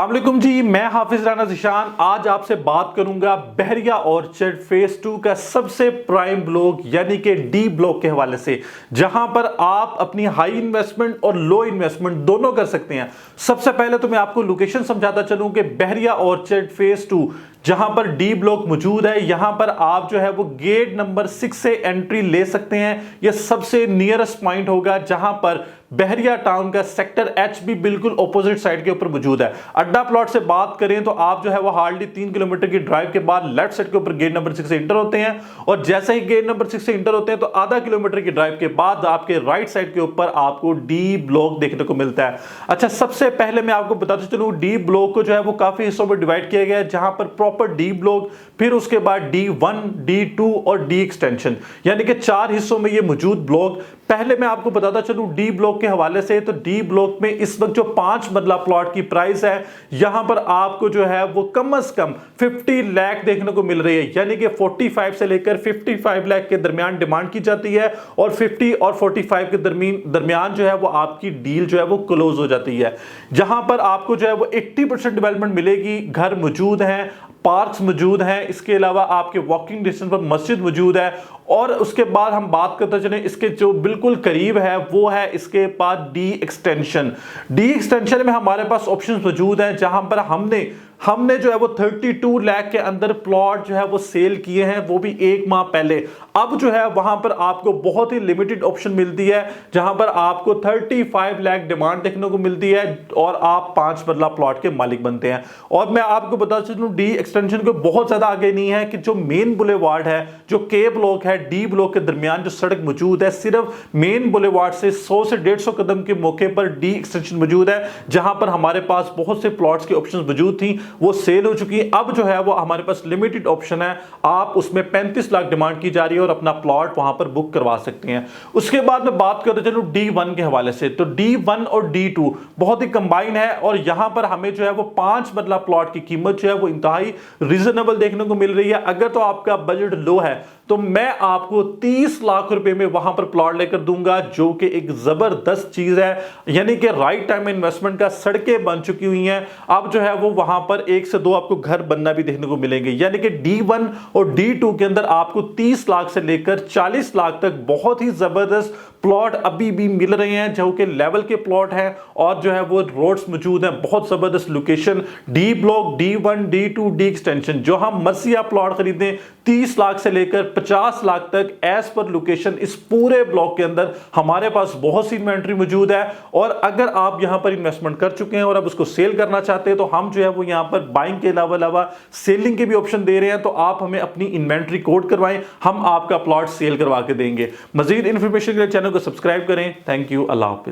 अस्सलाम वालेकुम जी, मैं हाफिज राना ज़ीशान आज आपसे बात करूंगा बहरिया ऑर्चर्ड फेज 2 का सबसे प्राइम ब्लॉक यानी कि डी ब्लॉक के हवाले से, जहां पर आप अपनी हाई इन्वेस्टमेंट और लो इन्वेस्टमेंट दोनों कर सकते हैं। सबसे पहले तो मैं आपको लोकेशन समझाता चलूं कि बहरिया ऑर्चर्ड फेज 2 जहां पर डी ब्लॉक मौजूद है, यहां पर आप जो है वो गेट नंबर 6 से एंट्री ले सकते हैं। यह सबसे नियरेस्ट पॉइंट होगा जहां पर बहरिया टाउन का सेक्टर एच भी बिल्कुल ऑपोजिट साइड के ऊपर मौजूद है। अड्डा प्लॉट से बात करें तो आप जो है वो हार्डली 3 किलोमीटर की ड्राइव के बाद लेफ्ट साइड के ऊपर गेट नंबर 6 से इंटर होते हैं, और जैसे ही गेट नंबर 6 से इंटर होते हैं तो आधा किलोमीटर की ड्राइव के बाद आपके राइट साइड के ऊपर आपको डी ब्लॉक देखने को मिलता है। अच्छा, सबसे पहले मैं आपको बताता चलूं डी ब्लॉक को जो है वो काफी हिस्सों में डिवाइड किया गया है, जहां पर प्रॉपर डी ब्लॉक, फिर उसके बाद D1, D2 और डी एक्सटेंशन, यानी कि 4 हिस्सों में ये मौजूद ब्लॉक। पहले मैं आपको बताता चलूं डी ब्लॉक के हवाले से, तो डी ब्लॉक में इस वक्त जो 5 मरला प्लॉट की प्राइस है, यहां पर आपको जो है वो कम से कम 50 लाख देखने को मिल रही है, यानी कि 45 से लेकर 55 लाख के दरमियान डिमांड की जाती है, और 50 और 45 के दरमियान जो है वो आपकी डील जो है वो क्लोज हो जाती है। जहां पर आपको जो है वो 80% डेवलपमेंट मिलेगी, घर मौजूद हैं, पार्क्स मौजूद हैं, इसके अलावा आपके वॉकिंग डिस्टेंस पर मस्जिद मौजूद है। और उसके बाद हम बात करते चलें, इसके जो बिल्कुल करीब है वो है इसके पास डी एक्सटेंशन। डी एक्सटेंशन में हमारे पास ऑप्शंस मौजूद हैं, जहां पर हमने जो है वो 32 लाख के अंदर प्लॉट जो है वो सेल किए हैं, वो भी 1 माह पहले। अब जो है वहां पर आपको बहुत ही लिमिटेड ऑप्शन मिलती है, जहां पर आपको 35 लाख डिमांड देखने को मिलती है और आप 5 मरला प्लॉट के मालिक बनते हैं। और मैं आपको बता चलूं, डी एक्सटेंशन को बहुत ज्यादा आगे नहीं है कि जो मेन बुलेवार्ड है, जो के ब्लॉक है, डी ब्लॉक के दरमियान जो सड़क मौजूद है, सिर्फ मेन बुलेवार्ड से 100 से 150 कदम के मौके पर डी एक्सटेंशन मौजूद है, जहां पर हमारे पास बहुत से प्लॉट्स की ऑप्शन मौजूद थी, वो सेल हो चुकी है। अब जो है वो हमारे पास लिमिटेड ऑप्शन है, आप उसमें 35 लाख डिमांड की जा रही है और अपना प्लॉट वहां पर बुक करवा सकते हैं। उसके बाद मैं बात करते चलूं D1 के हवाले से, तो D1 और D2 बहुत ही कंबाइन है, और यहां पर हमें जो है वो 5 मरला प्लॉट की कीमत जो है वो इंतहाई रीजनेबल देखने को मिल रही है। अगर तो आपका बजट लो है तो मैं आपको 30 लाख रुपए में वहां पर प्लॉट लेकर दूंगा, जो कि एक जबरदस्त चीज है, यानी कि राइट टाइम इन्वेस्टमेंट का। सड़कें बन चुकी हुई हैं, अब जो है वो वहां पर 1 से 2 आपको घर बनना भी देखने को मिलेंगे, यानी कि D1 और D2 के अंदर आपको 30 लाख से लेकर 40 लाख तक बहुत ही जबरदस्त प्लॉट अभी भी मिल रहे हैं, जो कि लेवल के प्लॉट हैं, और जो है वो रोड्स मौजूद हैं, बहुत जबरदस्त location. D block, D1, D2, D extension, जो हम मर्सिया प्लॉट खरीदें 30 लाख से लेकर 50 लाख तक एज पर लोकेशन, इस पूरे ब्लॉक के अंदर हमारे पास बहुत सी इन्वेंट्री मौजूद है। और अगर आप यहां पर इन्वेस्टमेंट कर चुके हैं और अब उसको सेल करना चाहते हैं, तो हम जो है वो यहां पर बाइंग के अलावा सेलिंग के भी ऑप्शन दे रहे हैं। तो आप हमें अपनी इन्वेंट्री कोड करवाएं, हम आपका प्लॉट सेल करवा के देंगे। मजीद इंफॉर्मेशन के लिए चैनल को सब्सक्राइब करें। Thank you, Allah Hafiz.